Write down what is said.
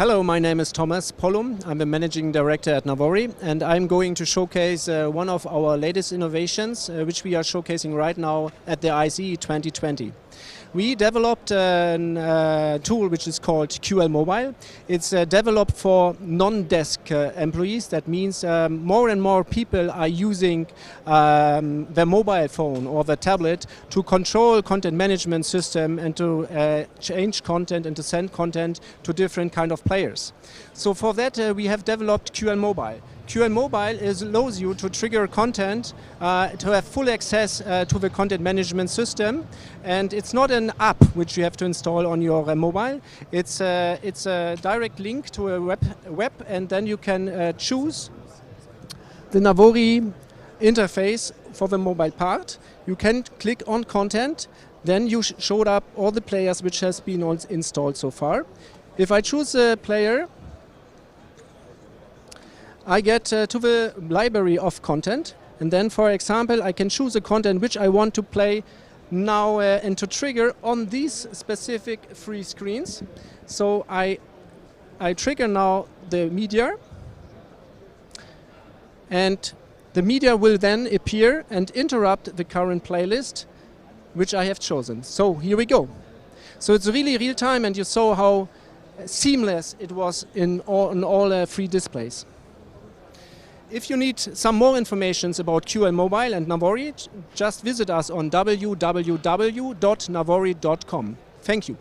Hello, my name is Thomas Pollum. I'm the Managing Director at Navori, and I'm going to showcase one of our latest innovations, which we are showcasing right now at the ISE 2020. We developed a tool which is called QL Mobile. It's developed for non-desk employees. That means more and more people are using their mobile phone or the tablet to control content management system and to change content and to send content to different kind of players. So for that we have developed QL Mobile. QL Mobile allows you to trigger content to have full access to the content management system, and it's not an app which you have to install on your mobile. It's a direct link to a web, and then you can choose the Navori interface for the mobile part. You can click on content, then you showed up all the players which has been installed so far. If I choose a player, I get to the library of content, and then, for example, I can choose a content which I want to play now and to trigger on these specific 3 screens. So I trigger now the media, and the media will then appear and interrupt the current playlist which I have chosen. So here we go. So it's really real time, and you saw how seamless it was in all 3 displays. If you need some more information about QL Mobile and Navori, just visit us on www.navori.com. Thank you.